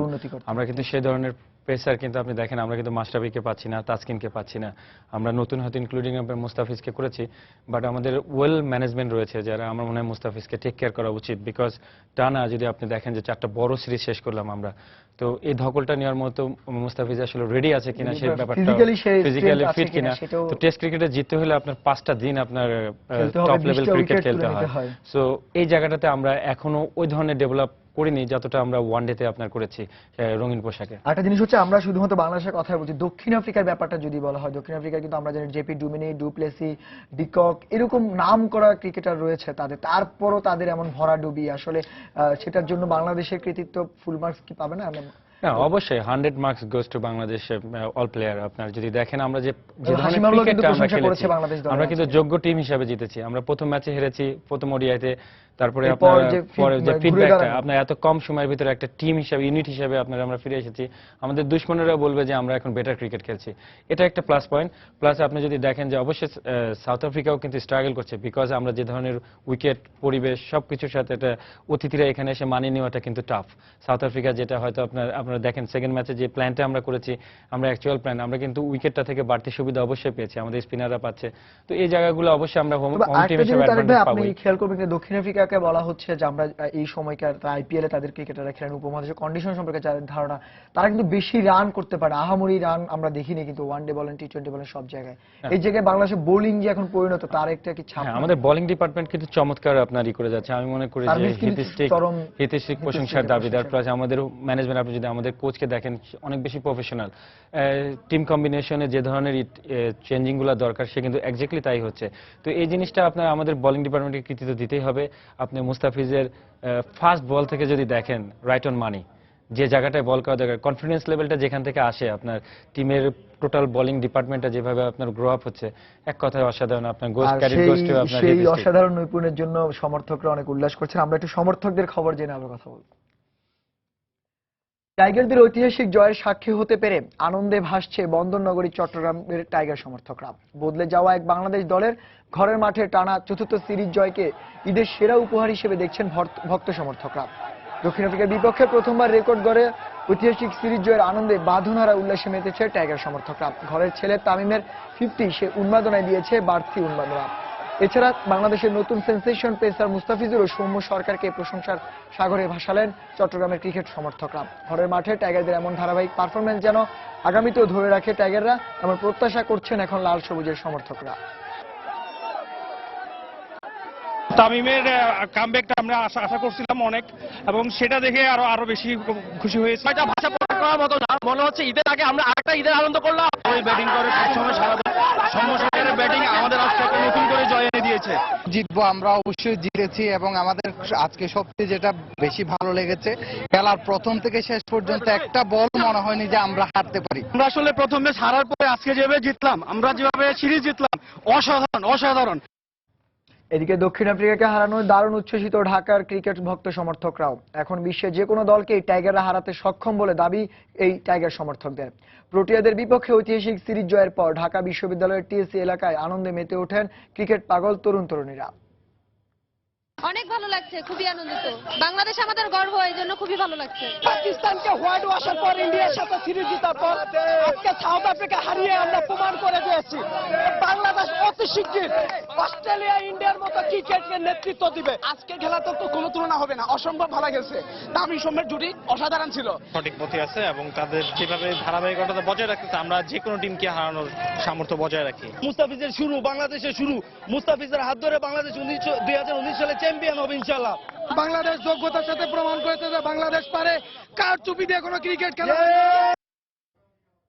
আমরা কিন্তু সেই ধরনের পেসার কিন্তু আপনি দেখেন আমরা কিন্তু মাশরাফিকে পাচ্ছি না, তাসকিনকে পাচ্ছি না। আমরা নতুন হয়তো ইনক্লুডিং মুস্তাফিজকে করেছি, বাট আমাদের ওয়েল ম্যানেজমেন্ট রয়েছে যারা আমার মনে হয় মুস্তাফিজকে টেক কেয়ার করা উচিত। বিকজ টানা যদি আপনি দেখেন যে 4টা বড় সিরিজ শেষ করলাম আমরা, তো এই ধকলটা নেওয়ার মতো মুস্তাফিজ আসলে রেডি আছে কিনা সেই ব্যাপারটা, ফিজিক্যালি ফিট কিনা। তো টেস্ট ক্রিকেটে জিততে হলে আপনার 5টা দিন আপনার টপ লেভেল ক্রিকেট খেলতে হয়। সো এই জায়গাটাতে আমরা এখনো ওই ধরনের ডেভেলপ করিনি যতটা আমরা ওয়ানডেতে আপনার করেছি রঙিন পোশাকে। একটা জিনিস হচ্ছে আমরা শুধুমাত্র বাংলাদেশের কথা বলছি, দক্ষিণ আফ্রিকার ব্যাপারটা যদি বলা হয়, দক্ষিণ আফ্রিকায় কিন্তু আমরা জানি জেপি ডুমিনি, ডুপ্লেসি, ডিকক এরকম নাম করা ক্রিকেটার রয়েছে তাদের, তারপরও তাদের এমন ভরাডুবি, আসলে সেটার জন্য বাংলাদেশের কৃতিত্ব ফুল মার্কস কি পাবে না? হ্যাঁ, অবশ্যই 100 marks goes to Bangladesh all player. আপনার যদি দেখেন আমরা যে ধরনের ক্রিকেটটা আমরা খেলেছি, আমরা কিন্তু যোগ্য টিম হিসেবে জিতেছি। আমরা প্রথম ম্যাচে হেরেছি প্রথম ওডিআইতে, তারপরে আপনার পরে যে ফিডব্যাকটা আপনার এত কম সময়ের ভিতরে একটা টিম হিসেবে ইউনিট হিসেবে আপনারা আমরা ফিরে এসেছি। আমাদের দুশ্মনেরা বলবে যে আমরা এখন বেটার ক্রিকেট খেলছি, এটা একটা প্লাস পয়েন্ট। প্লাস আপনি যদি দেখেন যে অবশ্যই সাউথ আফ্রিকাও কিন্তু স্ট্রাগল করছে, বিকজ আমরা যে ধরনের উইকেট পরিবেশ সবকিছুর সাথে এটা অতিথিরা এখানে এসে মানিয়ে নেওয়াটা কিন্তু টাফ। সাউথ আফ্রিকা যেটা হয়তো আপনার আপনারা দেখেন সেকেন্ড ম্যাচে যে প্ল্যানটা আমরা করেছি, আমরা অ্যাকচুয়াল প্ল্যান আমরা কিন্তু উইকেটটা থেকে বাড়তি সুবিধা অবশ্যই পেয়েছি, আমাদের স্পিনাররা পাচ্ছে। তো এই জায়গাগুলো অবশ্যই আমরা হোম টিম হিসেবে অ্যাডভান্টেজ পাবো। আপনি খেয়াল করবেন যে দক্ষিণ আফ্রিকাকে বলা হচ্ছে যে আমরা এই সময়কার আইপিএল এ তাদের ক্রিকেটাররা খেলেন, উপমহাদেশের কন্ডিশন সম্পর্কে যাদের ধারণা, তারা কিন্তু বেশি রান করতে পারে, আহামরি রান আমরা দেখিনি কিন্তু ওয়ানডে বলেন টি-20 বলেন সব জায়গায়। এই জায়গায় বাংলাদেশের বোলিং যে এখন পরিণত, তার একটা কি ছাপ? আমাদের বোলিং ডিপার্টমেন্ট কিন্তু চমৎকার আপনার করে যাচ্ছে। আমি মনে করি যে হিতেশিক প্রশংসার দাবিদার, প্লাস আমাদের ম্যানেজমেন্ট, আপনি যদি আমাদের কোচকে দেখেন অনেক বেশি প্রফেশনাল। টিম কম্বিনেশনে যে ধরনের চেঞ্জিং গুলো দরকার সে কিন্তু এক্স্যাক্টলি তাই হচ্ছে। তো এই জিনিসটা আপনার আমাদের বোলিং ডিপার্টমেন্টকে কৃতিত্ব দিতেই হবে। আপনি মুস্তাফিজের ফার্স্ট বল থেকে যদি দেখেন রাইট অন মানি, যে জায়গাটায় বল করা দরকার, কনফিডেন্স লেভেলটা যেখান থেকে আসে, আপনার টিমের টোটাল বোলিং ডিপার্টমেন্টটা যেভাবে আপনার গ্রো আপ হচ্ছে, এক কথায় অসাধারণ। আপনার সেই অসাধারণ নৈপুণ্যের জন্য সমর্থকরা অনেক উল্লাস করছেন। আমরা একটু সমর্থকদের খবর জেনে আমরা কথা বলবো। টাইগারদের ঐতিহাসিক জয়ের সাক্ষী হতে পেরে আনন্দে ভাসছে বন্দরনগরী চট্টগ্রামের টাইগার সমর্থকরা। বদলে যাওয়া এক বাংলাদেশ দলের ঘরের মাঠে টানা চতুর্থ সিরিজ জয়কে ঈদের সেরা উপহার হিসেবে দেখছেন ভক্ত সমর্থকরা। দক্ষিণ আফ্রিকার বিপক্ষে প্রথমবার রেকর্ড গড়ে ঐতিহাসিক সিরিজ জয়ের আনন্দে বাঁধনহারা উল্লাসে মেতেছে টাইগার সমর্থকরা। ঘরের ছেলে তামিমের 50 সে উন্মাদনায় দিয়েছে বাড়তি উন্মাদনা। এছাড়া বাংলাদেশের নতুন সেন্সেশন পেসার মুস্তাফিজুর ও সৌম্য সরকারকে প্রশংসার সাগরে ভাসালেন চট্টগ্রামের ক্রিকেট সমর্থকরা। ঘরের মাঠে টাইগারদের এমন ধারাবাহিক পারফরমেন্স যেন আগামীতেও ধরে রাখে টাইগাররা, এমন প্রত্যাশা করছেন এখন লাল সবুজের সমর্থকরা। তামিমের কামব্যাকটা আমরা আশা করছিলাম অনেক, এবং সেটা দেখে আরো বেশি খুশি হয়েছে। এটা ভাষা প্রকাশ করার মতো না, মনে হচ্ছে ঈদের আগে আমরা আরেকটা ঈদের আনন্দ করলাম। ওই ব্যাটিং করে সবসময় সমস্যার ব্যাটিং আমাদের আজকে নতুন করে জয় এনে দিয়েছে। জিতবো, আমরা অবশ্যই জিতেছি, এবং আমাদের আজকে সবচেয়ে যেটা বেশি ভালো লেগেছে, খেলার প্রথম থেকে শেষ পর্যন্ত একটা বল মনে হয়নি যে আমরা হারতে পারি। আমরা আসলে প্রথম ম্যাচ হারার পরে আজকে যেভাবে জিতলাম, আমরা যেভাবে সিরিজ জিতলাম, অসাধারণ। এদিকে দক্ষিণ আফ্রিকাকে হারানোর দারুণ উচ্ছ্বসিত ঢাকার ক্রিকেট ভক্ত সমর্থকরাও। এখন বিশ্বের যে কোনো দলকেই টাইগাররা হারাতে সক্ষম বলে দাবি এই টাইগার সমর্থকদের। প্রোটিয়াদের বিপক্ষে ঐতিহাসিক সিরিজ জয়ের পর ঢাকা বিশ্ববিদ্যালয়ের টিএসসি এলাকায় আনন্দে মেতে ওঠেন ক্রিকেট পাগল তরুণ তরুণীরা। অনেক ভালো লাগছে, খুবই আনন্দিত। বাংলাদেশ আমাদের গর্ব, এই জন্য খুবই ভালো লাগছে। পাকিস্তানকে হোয়াইট ওয়াশের পর ইন্ডিয়ার সাথে সিরিজ জেতার পর আজকে সাউথ আফ্রিকা হারিয়ে আমরা প্রমাণ করে দিয়েছি বাংলাদেশ অতি শিগগির অস্ট্রেলিয়া ইন্ডিয়ার মতো ক্রিকেটকে নেতৃত্ব দিবে। আজকে খেলা তো কোনো তুলনা হবে না, অসম্ভব ভালো গেছে। তামিম সৌম্যের জুটি অসাধারণ ছিল। সঠিক পথে আছে এবং তাদের যেভাবে ধারাবাহিকতা বজায় রাখতেছে, আমরা যে কোনো টিমকে হারানোর সামর্থ্য বজায় রাখি। মুস্তাফিজের শুরু, বাংলাদেশের শুরু, মুস্তাফিজের হাত ধরে বাংলাদেশ 2019 সালে চ্যাম্পিয়ন হবে ইনশাআল্লাহ। বাংলাদেশ যোগ্যতার সাথে প্রমাণ করেছে যে বাংলাদেশ পারে কারচুপি দিয়ে কোনো ক্রিকেট খেলা।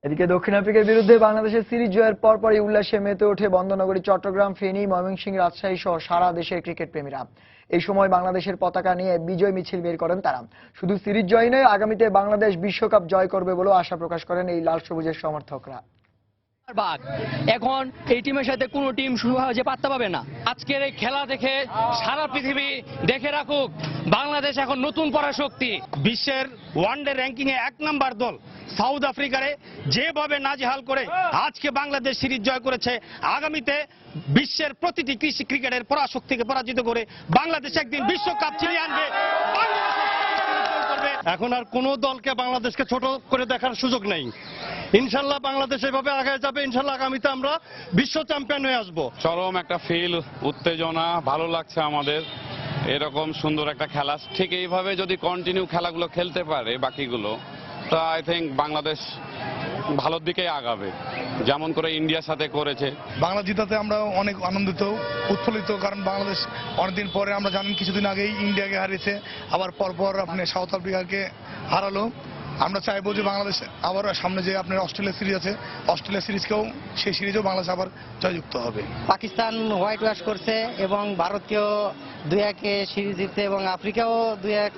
এদিকে দক্ষিণ আফ্রিকার বিরুদ্ধে বাংলাদেশের সিরিজ জয়ের পরপরই উল্লাসে মেতে ওঠে বন্দরনগরী, চট্টগ্রাম, ফেনী, ময়মনসিংহ, রাজশাহী সহ সারা দেশের ক্রিকেট প্রেমীরা। এই সময় বাংলাদেশের পতাকা নিয়ে বিজয় মিছিল বের করেন তারা। শুধু সিরিজ জয় নয়, আগামীতে বাংলাদেশ বিশ্বকাপ জয় করবে বলেও আশা প্রকাশ করেন এই লাল সবুজের সমর্থকরা। এখন এই টিমের সাথে কোনো টিম শুরু হওয়া পাত্তা পাবে না। আজকের এই খেলা দেখে সারা পৃথিবী দেখে রাখুক, বাংলাদেশ এখন নতুন পরাশক্তি। বিশ্বের ওয়ানডে র্যাঙ্কিং এ 1 নাম্বার দল সাউথ আফ্রিকারে যেভাবে নাজেহাল করে আজকে বাংলাদেশ সিরিজ জয় করেছে, আগামীতে বিশ্বের প্রতিটি ক্রিকেটের পরাশক্তিকে পরাজিত করে বাংলাদেশ একদিন বিশ্বকাপ ছিনিয়ে আনবে। এখন আর কোন দলকে বাংলাদেশকে ছোট করে দেখার সুযোগ নেই। ইনশাল্লাহ বাংলাদেশ এভাবে আগে যাবে, ইনশাল্লাহ আগামীতে আমরা বিশ্ব চ্যাম্পিয়ন হয়ে আসবো। চরম একটা ফিল, উত্তেজনা, ভালো লাগছে আমাদের এরকম সুন্দর একটা খেলা। ঠিক এইভাবে যদি কন্টিনিউ খেলাগুলো খেলতে পারে বাকিগুলো, তো আই থিঙ্ক বাংলাদেশ ভালোর দিকে আগাবে, যেমন করে ইন্ডিয়ার সাথে করেছে। বাংলা জিতাতে আমরা অনেক আনন্দিত, উৎফুল্লিত, কারণ বাংলাদেশ অনেকদিন পরে, আমরা জানেন কিছুদিন আগেই ইন্ডিয়াকে হারিয়েছে, আবার পরপর আপনি সাউথ আফ্রিকাকে হারালো। আমরা চাইবো যে বাংলাদেশ আবার সামনে যে আপনার অস্ট্রেলিয়া সিরিজ আছে, অস্ট্রেলিয়া সিরিজকেও, সেই সিরিজেও বাংলাদেশ আবার জয়যুক্ত হবে। পাকিস্তান হোয়াইট ওয়াশ করছে এবং ভারতকেও 2-1 সিরিজ জিতছে এবং আফ্রিকাও 2-1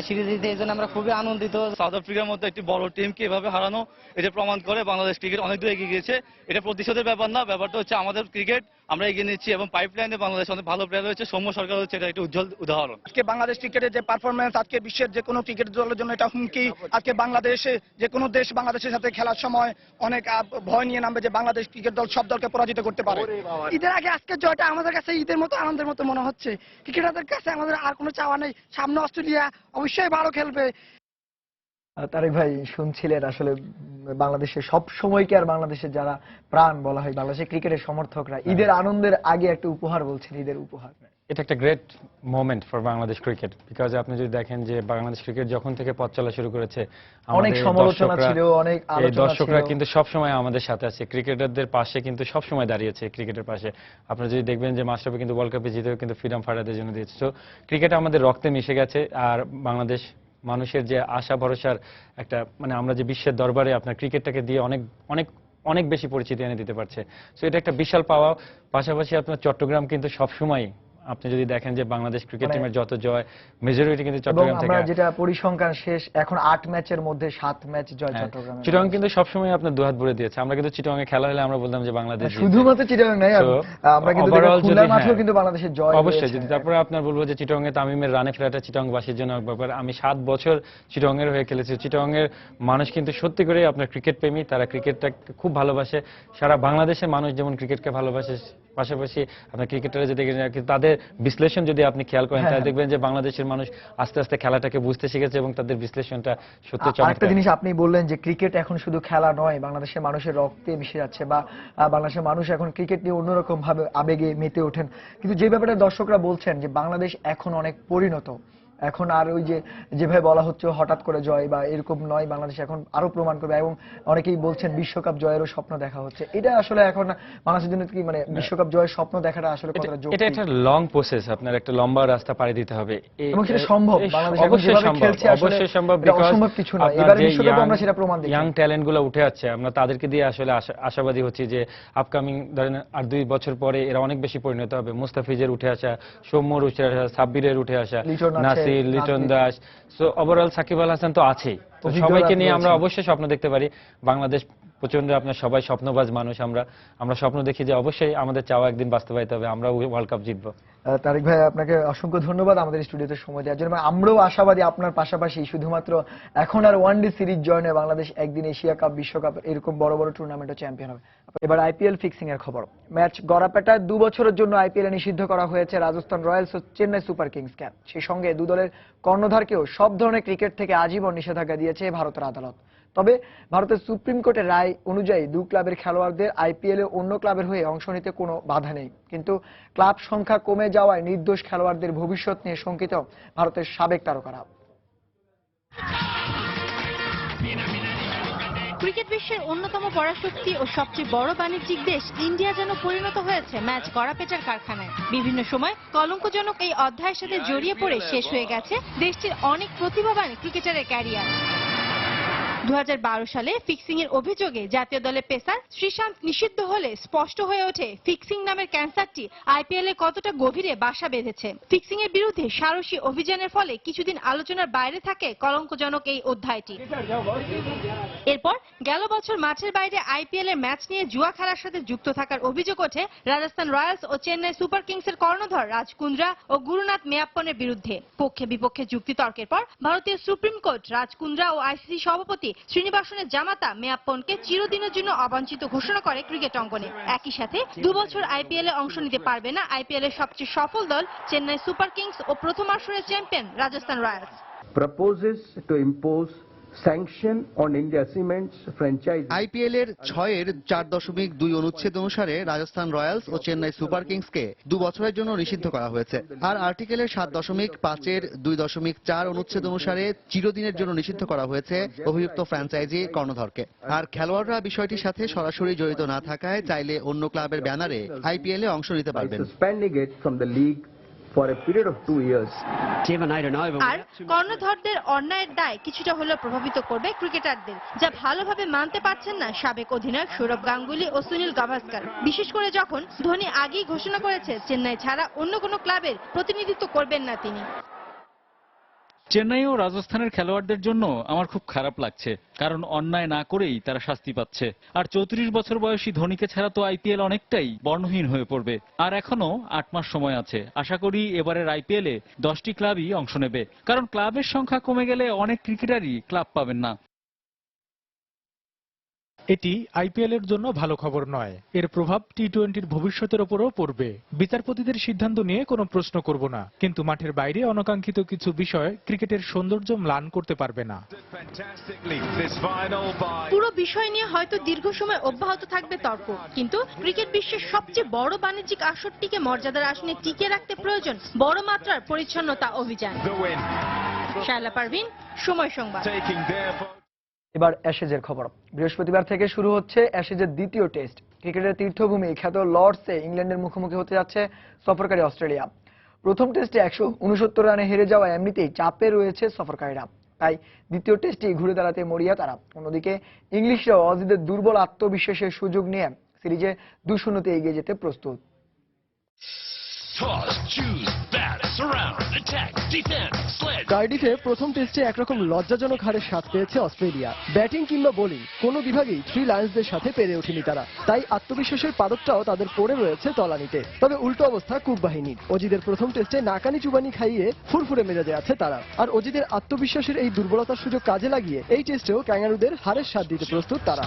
সিরিজ জিতে, এই জন্য আমরা খুবই আনন্দিত। সাউথ আফ্রিকার মতো একটি বড় টিমকে এভাবে হারানো, এটা প্রমাণ করে বাংলাদেশ ক্রিকেট অনেক দূর এগিয়ে গিয়েছে। এটা প্রতিশোধের ব্যাপার না, ব্যাপারটা হচ্ছে আমাদের ক্রিকেট আমরা এগিয়ে নিচ্ছি এবং পাইপলাইনে বাংলাদেশ অনেক ভালো প্লেয়ার রয়েছে। সৌম্য সরকার হচ্ছে এটা একটা উজ্জ্বল উদাহরণ। আজকে বাংলাদেশ ক্রিকেটের যে পারফরমেন্স, আজকে বিশ্বের যে কোনো ক্রিকেট দলের জন্য এটা হুমকি। আজকে বাংলাদেশে যে কোনো দেশ বাংলাদেশের সাথে খেলার সময় অনেক ভয় নিয়ে নামবে যে বাংলাদেশ ক্রিকেট দল সব দলকে পরাজিত করতে পারে। ঈদের আগে আজকের জয়টা আমাদের কাছে ঈদের মতো আনন্দের মতো মনে হচ্ছে। ক্রিকেটারদের কাছে আমাদের আর কোনো চাওয়া নেই, সামনে অস্ট্রেলিয়া অবশ্যই ভালো খেলবে। তারেক ভাই, শুনছিলেন আসলে বাংলাদেশের সব সময় কি আর বাংলাদেশের যারা প্রাণ বলা হয় বাংলাদেশের ক্রিকেটের সমর্থকরা ঈদের আনন্দের আগে একটা উপহার বলছেন, ঈদের উপহার। এটা একটা great moment for Bangladesh cricket, because আপনি যদি দেখেন যে বাংলাদেশ ক্রিকেট যখন থেকে পথ চলা শুরু করেছে অনেক সমালোচনা ছিল, অনেক আলোচনা ছিল, দর্শকরা কিন্তু সব সময় আমাদের সাথে আছে, ক্রিকেটারদের পাশে কিন্তু সব সময় দাঁড়িয়েছে, ক্রিকেটের পাশে। আপনারা যদি দেখবেন যে মাশরাফি কিন্তু ওয়ার্ল্ড কাপে জিতেও কিন্তু ফ্রিডম ফাইটারদের জন্য দিয়েছে। তো ক্রিকেট আমাদের রক্তে মিশে গেছে, আর বাংলাদেশ মানুষের যে আশা ভরসার একটা মানে আমরা যে বিশ্বের দরবারে আপনার ক্রিকেটটাকে দিয়ে অনেক অনেক অনেক বেশি পরিচিতি এনে দিতে পারছে। সো এটা একটা বিশাল পাওয়া। পাশাপাশি আপনার চট্টগ্রাম কিন্তু সবসময় আপনি যদি দেখেন যে বাংলাদেশ ক্রিকেট টিমের যত জয় মেজরিটি কিন্তু চট্টগ্রাম থেকে। আমরা যেটা পরিসংখ্যান শেষ এখন 8 ম্যাচের মধ্যে 7 ম্যাচ জয় চট্টগ্রামে। চিটাগং কিন্তু সবসময় আপনার দুহাত ভরে দিয়েছে। আমরা কিন্তু চিটাগং এ খেলা হলে আমরা বলতাম যে বাংলাদেশ শুধুমাত্র চিটাগং নয়, আমরা কিন্তু খুলনার মাঠেও কিন্তু বাংলাদেশের জয় অবশ্যই। যদি তারপরে আপনার বলবো যে চিটাগং এ তামিমের রানে ফেরাটা চিটাগংবাসীর জন্য ব্যাপার। আমি 7 বছর চিটাগং এর হয়ে খেলেছি। চিটাগং এর মানুষ কিন্তু সত্যি করে আপনার ক্রিকেট প্রেমী, তারা ক্রিকেটটা খুব ভালোবাসে। সারা বাংলাদেশের মানুষ যেমন ক্রিকেটকে ভালোবাসে, পাশাপাশি আপনার ক্রিকেটাররা যদি তাদের বিশ্লেষণ যদি আপনি খেয়াল করেন তাহলে দেখবেন যে বাংলাদেশের মানুষ আস্তে আস্তে খেলাটাকে বুঝতে শিখেছে এবং তাদের বিশ্লেষণটা সত্যি চমৎকার। একটা জিনিস আপনি বললেন যে ক্রিকেট এখন শুধু খেলা নয়, বাংলাদেশের মানুষের রক্তে মিশে যাচ্ছে, বা বাংলাদেশের মানুষ এখন ক্রিকেট নিয়ে অন্যরকম ভাবে আবেগে মেতে ওঠেন। কিন্তু যে ব্যাপারে দর্শকরা বলছেন যে বাংলাদেশ এখন অনেক পরিণত, এখন আর ওই যে যেভাবে বলা হচ্ছে হঠাৎ করে জয় বা এরকম নয়, বাংলাদেশ এখন আরো প্রমাণ করবে, এবং অনেকেই বলছেন বিশ্বকাপ জয়েরও স্বপ্ন দেখা হচ্ছে। এটা আসলে এখন বাংলাদেশের জন্য কি মানে বিশ্বকাপ জয়ের স্বপ্ন দেখাটা আসলে কতটা যোগ্য? এটা একটা লং প্রসেস, আপনার একটা লম্বা রাস্তা পাড়ি দিতে হবে এবং সেটা সম্ভব। বাংলাদেশ এখন যেভাবে খেলছে আসলে সম্ভব, অসম্ভব কিছু না। এবারে বিশ্বকাপে আমরা সেটা প্রমাণ দেখি। ইয়াং ট্যালেন্ট গুলো উঠে আসছে, আমরা তাদেরকে দিয়ে আসলে আশাবাদী হচ্ছি যে আপকামিং ধরেন আর 2 বছর পরে এরা অনেক বেশি পরিণত হবে। মুস্তাফিজের উঠে আসা, সৌম্যর উঠে আসা, সাব্বিরের উঠে আসা, নাসির, লিটন দাস। সো ওভারঅল সাকিব আল হাসান তো আছেই। তো সবাইকে নিয়ে আমরা অবশ্যই স্বপ্ন দেখতে পারি। বাংলাদেশ প্রচন্ড আপনার সবাই স্বপ্নবাজ মানুষ, আমরা স্বপ্ন দেখি যে অবশ্যই আমাদের চাওয়া একদিন বাস্তবায়িত হবে, আমরা ওয়ার্ল্ড কাপ জিতবো। তারেক ভাই, আপনাকে অসংখ্য ধন্যবাদ আমাদের স্টুডিওতে সময় দেওয়ার জন্য। আমরাও আশাবাদী আপনার পাশাপাশি শুধুমাত্র এখন আর ওয়ানডে সিরিজ জয় নয়, বাংলাদেশ একদিন এশিয়া কাপ, বিশ্বকাপ এরকম বড় বড় টুর্নামেন্টে চ্যাম্পিয়ন হবে। এবার আইপিএল ফিক্সিং এর খবর। ম্যাচ গড়াপেটায় 2 বছরের জন্য আইপিএল নিষিদ্ধ করা হয়েছে রাজস্থান রয়্যালস ও চেন্নাই সুপার কিংসকে। সেই সঙ্গে 2 দলের কর্ণধারকেও সব ধরনের ক্রিকেট থেকে আজীবন নিষেধাজ্ঞা দিয়েছে ভারতের আদালত। তবে ভারতের সুপ্রিম কোর্টের রায় অনুযায়ী 2 ক্লাবের খেলোয়াড়দের আইপিএল এ অন্য ক্লাবের হয়ে অংশ নিতে কোনো বাধা নেই। কিন্তু ক্লাব সংখ্যা কমে যাওয়ায় নির্দোষ খেলোয়াড়দের ভবিষ্যৎ নিয়ে শঙ্কিত ভারতের সাবেক তারকারা। ক্রিকেট বিশ্বের অন্যতম পরাশক্তি ও সবচেয়ে বড় বাণিজ্যিক দেশ ইন্ডিয়া যেন পরিণত হয়েছে ম্যাচ গড়াপেটার কারখানায়। বিভিন্ন সময় কলঙ্কজনক এই অধ্যায়ের সাথে জড়িয়ে পড়ে শেষ হয়ে গেছে দেশটির অনেক প্রতিভাবান ক্রিকেটারের ক্যারিয়ার। 2012 সালে ফিক্সিং এর অভিযোগে জাতীয় দলের পেসার শ্রীশান্ত নিষিদ্ধ হলে স্পষ্ট হয়ে ওঠে ফিক্সিং নামের ক্যান্সারটি আইপিএল এ কতটা গভীরে বাসা বেঁধেছে। ফিক্সিং এর বিরুদ্ধে সারসী অভিযানের ফলে কিছুদিন আলোচনার বাইরে থাকে কলঙ্কজনক এই অধ্যায়টি। এরপর গেল বছর মাঠের বাইরে আইপিএল এর ম্যাচ নিয়ে জুয়া খেলার সাথে যুক্ত থাকার অভিযোগ ওঠে রাজস্থান রয়্যালস ও চেন্নাই সুপার কিংস এর কর্ণধর রাজ কুন্দ্রা ও গুরুনাথ মেয়াপ্পনের বিরুদ্ধে। পক্ষে বিপক্ষে যুক্তিতর্কের পর ভারতীয় সুপ্রিম কোর্ট রাজ কুন্দ্রা ও আইসিসি সভাপতি শ্রীনিবাসনের জামাতা মেয়াপ্পনকে চিরদিনের জন্য অবাঞ্ছিত ঘোষণা করে ক্রিকেট অঙ্গনে। একই সাথে 2 বছর আইপিএল এ অংশ নিতে পারবে না আইপিএল এর সবচেয়ে সফল দল চেন্নাই সুপার কিংস ও প্রথম আসরের champion Rajasthan Royals. Proposes to impose sanction on India Cements franchise. IPL এর 6.4.2 অনুচ্ছেদ অনুসারে রাজস্থান রয়্যালস ও চেন্নাই সুপার কিংসকে 2 বছরের জন্য নিষিদ্ধ করা হয়েছে। আর আর্টিকেলের 7.5.2.4 অনুচ্ছেদ অনুসারে চিরদিনের জন্য নিষিদ্ধ করা হয়েছে অভিযুক্ত ফ্র্যাঞ্চাইজি কর্ণধরকে। আর খেলোয়াড়রা বিষয়টির সাথে সরাসরি জড়িত না থাকায় চাইলে অন্য ক্লাবের ব্যানারে আইপিএল এ অংশ নিতে পারবেন। Suspending it from the league for a period of 2 years. আর কর্ণধরদের অন্যায়ের দায় কিছুটা হলেও প্রভাবিত করবে ক্রিকেটারদের, যা ভালোভাবে মানতে পারছেন না সাবেক অধিনায়ক সৌরভ গাঙ্গুলি ও সুনীল গাভাস্কার। বিশেষ করে যখন ধোনি আগেই ঘোষণা করেছে চেন্নাই ছাড়া অন্য কোনো ক্লাবের প্রতিনিধিত্ব করবেন না তিনি। চেন্নাই ও রাজস্থানের খেলোয়াড়দের জন্য আমার খুব খারাপ লাগছে, কারণ অন্যায় না করেই তারা শাস্তি পাচ্ছে। আর 34 বছর বয়সী ধোনিকে ছাড়া তো আইপিএল অনেকটাই বর্ণহীন হয়ে পড়বে। আর এখনো 8 মাস সময় আছে। আশা করি এবারের আইপিএল এ 10টি ক্লাবই অংশ নেবে, কারণ ক্লাবের সংখ্যা কমে গেলে অনেক ক্রিকেটারই ক্লাব পাবেন না। এটি আইপিএল এর জন্য ভালো খবর নয়। এর প্রভাব টি-20-র ভবিষ্যতের উপরও পড়বে। বিচারপতিদের সিদ্ধান্ত নিয়ে কোনো প্রশ্ন করব না, কিন্তু মাঠের বাইরে অনাকাঙ্ক্ষিত কিছু বিষয় ক্রিকেটের সৌন্দর্য ম্লান করতে পারবে না। পুরো বিষয় নিয়ে হয়তো দীর্ঘ সময় অব্যাহত থাকবে তর্ক, কিন্তু ক্রিকেট বিশ্বের সবচেয়ে বড় বাণিজ্যিক আসরটিকে মর্যাদার আসনে টিকিয়ে রাখতে প্রয়োজন বড় মাত্রার পরিচ্ছন্নতা অভিযান। শায়লা পারভিন, সময় সংবাদ। এবার অ্যাশেজের খবর। বৃহস্পতিবার থেকে শুরু হচ্ছে অ্যাশেজের দ্বিতীয় টেস্ট। ক্রিকেটের তীর্থভূমি খ্যাত লর্ডসে ইংল্যান্ডের মুখোমুখি হতে যাচ্ছে সফরকারী অস্ট্রেলিয়া। প্রথম টেস্টে 169 রানে হেরে যাওয়া এমনিতেই চাপে রয়েছে সফরকারীরা, তাই দ্বিতীয় টেস্টে ঘুরে দাঁড়াতে মরিয়া তারা। অন্যদিকে ইংলিশরাও অজিদের দুর্বল আত্মবিশ্বাসের সুযোগ নিয়ে সিরিজে 2-0-তে এগিয়ে যেতে প্রস্তুত। কার্ডিফে প্রথম টেস্টে একরকম লজ্জাজনক হারের স্বাদ পেয়েছে অস্ট্রেলিয়া। ব্যাটিং কিংবা বোলিং কোনো বিভাগেই থ্রি লায়ন্সদের সাথে পেরে ওঠেনি তারা, তাই আত্মবিশ্বাসের পাদকটাও তাদের পড়ে রয়েছে তলানিতে। তবে উল্টো অবস্থা কুক বাহিনীর। অজিদের প্রথম টেস্টে নাকানি চুবানি খাইয়ে ফুরফুরে মেজাজে আছে তারা, আর অজিদের আত্মবিশ্বাসের এই দুর্বলতার সুযোগ কাজে লাগিয়ে এই টেস্টেও ক্যাঙ্গারুদের হারের স্বাদ দিতে প্রস্তুত তারা।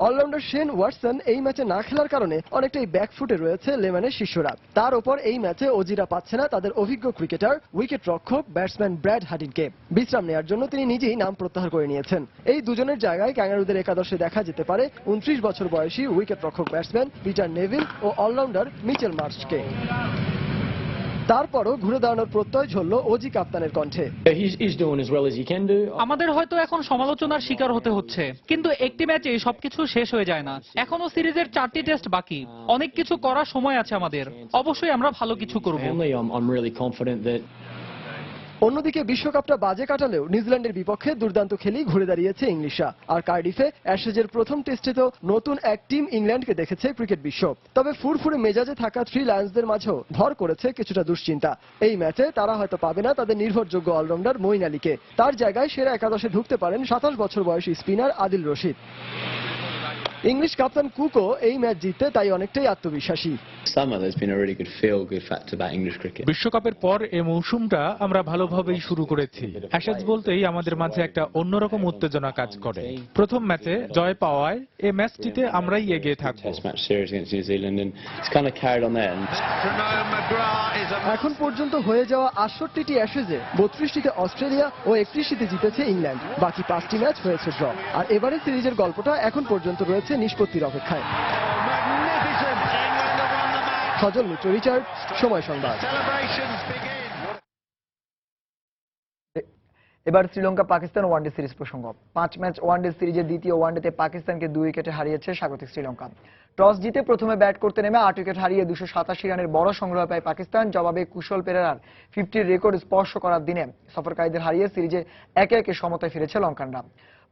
অলরাউন্ডার শেন ওয়াটসন এই ম্যাচে না খেলার কারণে অনেকটাই ব্যাকফুটে রয়েছে লেম্যানের শিষ্যরা। তার ওপর এই ম্যাচে অজিরা পাচ্ছে না তাদের অভিজ্ঞ ক্রিকেটার উইকেট রক্ষক ব্যাটসম্যান ব্র্যাড হাডিনকে। বিশ্রাম নেওয়ার জন্য তিনি নিজেই নাম প্রত্যাহার করে নিয়েছেন। এই দুজনের জায়গায় ক্যাঙ্গারুদের একাদশে দেখা যেতে পারে 29 বছর বয়সী উইকেট রক্ষক ব্যাটসম্যান পিটার নেভিল ও অলরাউন্ডার মিচেল মার্শকে। তারপরও ঘুরে দাঁড়ানোর প্রত্যয় ঝরল অজি কাপ্তানের কণ্ঠে। আমাদের হয়তো এখন সমালোচনার শিকার হতে হচ্ছে, কিন্তু একটি ম্যাচে সবকিছু শেষ হয়ে যায় না। এখনো সিরিজের 4টি টেস্ট বাকি, অনেক কিছু করার সময় আছে আমাদের। অবশ্যই আমরা ভালো কিছু করব। অন্যদিকে বিশ্বকাপটা বাজে কাটালেও নিউজিল্যান্ডের বিপক্ষে দুর্দান্ত খেলেই ঘুরে দাঁড়িয়েছে ইংলিশরা। আর কার্ডিফে অ্যাশেজের প্রথম টেস্টে তো নতুন এক টিম ইংল্যান্ডকে দেখেছে ক্রিকেট বিশ্ব। তবে ফুরফুরে মেজাজে থাকা থ্রি লায়ন্সদের মাঝেও ভর করেছে কিছুটা দুশ্চিন্তা। এই ম্যাচে তারা হয়তো পাবে না তাদের নির্ভরযোগ্য অলরাউন্ডার মঈন আলীকে। তার জায়গায় সেরা একাদশে ঢুকতে পারেন 27 বছর বয়সী স্পিনার আদিল রশিদ। ইংলিশ কাপ্তান কুকও এই ম্যাচ জিততে তাই অনেকটাই আত্মবিশ্বাসী। বিশ্বকাপের পর এই মৌসুমটা আমরা ভালোভাবেই শুরু করেছি। অ্যাশেজ বলতেই আমাদের মাঝে একটা অন্যরকম উত্তেজনা কাজ করে। প্রথম ম্যাচে জয় পাওয়ায় এই ম্যাচটিতে আমরাই এগিয়ে থাকব। এখন পর্যন্ত হয়ে যাওয়া 68টি অ্যাশেজে 32টিতে অস্ট্রেলিয়া ও 31টিতে জিতেছে ইংল্যান্ড। বাকি 5টি ম্যাচ হয়েছে ড্র। আর এবারে সিরিজের গল্পটা এখন পর্যন্ত রয়েছে নিষ্পত্তির অপেক্ষায়। সজল মিত্র, রিচার্ড, সময় সংবাদ। এবার শ্রীলঙ্কা পাকিস্তান ওয়ানডে সিরিজ প্রসঙ্গ। 5 ম্যাচ ওয়ানডে সিরিজের দ্বিতীয় ওয়ানডেতে পাকিস্তানকে 2 উইকেটে হারিয়েছে স্বাগতিক শ্রীলঙ্কা। টস জিতে প্রথমে ব্যাট করতে নেমে 8 উইকেট হারিয়ে 287 রানের বড় সংগ্রহ পায় পাকিস্তান। জবাবে কুশল পেরেরার 50-র রেকর্ড স্পর্শ করার দিনে সফরকারীদের হারিয়ে সিরিজে একে একে সমতায় ফিরেছে লঙ্কানরা।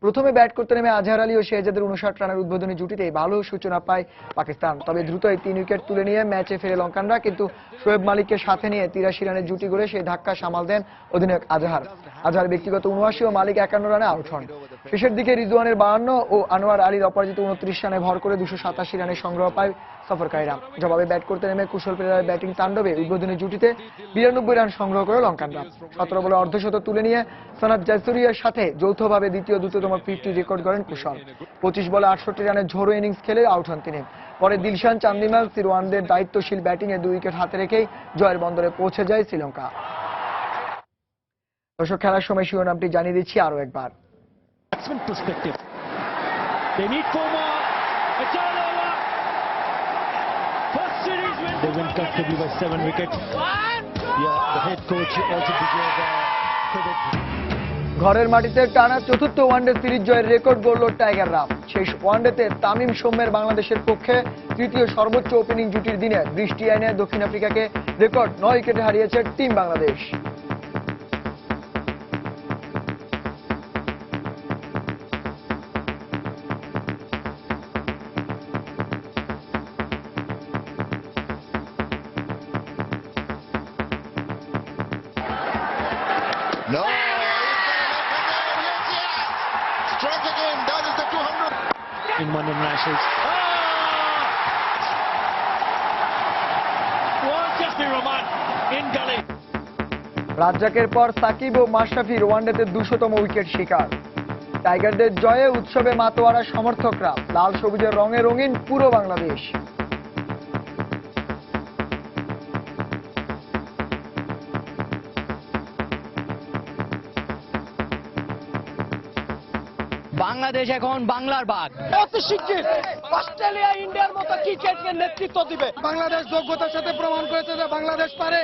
প্রথমে ব্যাট করতে নেমে আজহার আলী ও শেহজাদের 59 রানের উদ্বোধনী জুটিতেই ভালো সূচনা পায় পাকিস্তান। তবে দ্রুতই 3 উইকেট তুলে নিয়ে ম্যাচে ফেরে লঙ্কানরা, কিন্তু শোয়েব মালিককে সাথে নিয়ে 83 রানের জুটি গড়ে সেই ধাক্কা সামাল দেন অধিনায়ক আজহার। আজহার ব্যক্তিগত 79 ও মালিক 51 রানে আউট হন। শেষের দিকে রিজওয়ানের 52 ও আনোয়ার আলীর অপরাজিত 29 রানে ভর করে 287 রানের সংগ্রহ পায় সফরকারীরা। জবাবে ব্যাট করতে নেমে কুশল পেরেরার ব্যাটিং তাণ্ডবে উদ্বোধনী জুটিতে 92 রান সংগ্রহ করে লঙ্কানরা। 17 বলে অর্ধশতক তুলে নিয়ে সনাত জয়সুরিয়ার সাথে যৌথভাবে দ্বিতীয় 50 রেকর্ড করেন কুশল। 25 বলে 68 রানের ঝোড়ো ইনিংস খেলে আউট হন তিনি। পরে দিলশান চান্দিমাল সিরওয়ানদের দায়িত্বশীল ব্যাটিংয়ে 2 উইকেট হাতে রেখেই জয়ের বন্দরে পৌঁছে যায় শ্রীলঙ্কা। দর্শক, খেলার সময় শিরোনামটি জানিয়ে দিচ্ছি আরো একবার। They win comfortably by 7 wickets. Yeah, the head coach also deserves credit. ঘরের মাটিতে টানা চতুর্থ ওয়ানডে সিরিজ জয়ের রেকর্ড গড়ল টাইগাররা। শেষ ওয়ানডেতে তামিম শোম্যের বাংলাদেশের পক্ষে তৃতীয় সর্বোচ্চ ওপেনিং জুটির দিনে বৃষ্টি আইনে দক্ষিণ আফ্রিকাকে রেকর্ড 9 উইকেটে হারিয়েছে team Bangladesh. No. Strike again. That is the 200. In one of Nationals. What just be Rahman in gully. রাজ্জাকের পর সাকিব ও মাশরাফির ওয়ানডেতে 200তম উইকেট শিকার। টাইগারদের জয়ে উৎসবে মাতোয়ারা সমর্থকরা, লাল সবুজের রঙে রঙিন পুরো বাংলাদেশ। বাংলাদেশ এখন বাংলার বাঘ। অতি শিগগির অস্ট্রেলিয়া ইন্ডিয়ার মতো ক্রিকেটকে নেতৃত্ব দিবে। বাংলাদেশ যোগ্যতার সাথে প্রমাণ করেছে যে বাংলাদেশ পারে।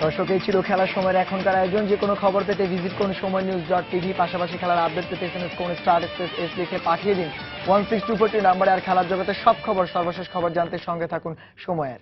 দর্শক, এই ছিল খেলার সময়ের এখনকার আয়োজন। যে কোনো খবর পেতে ভিজিট করুন সময়নিউজ.tv। পাশাপাশি খেলার আপডেট পেতে এসএমএস করুন *S লিখে পাঠিয়ে দিন 16240 নাম্বারে। আর খেলার জগতের সব খবর, সর্বশেষ খবর জানতে সঙ্গে থাকুন সময়ের।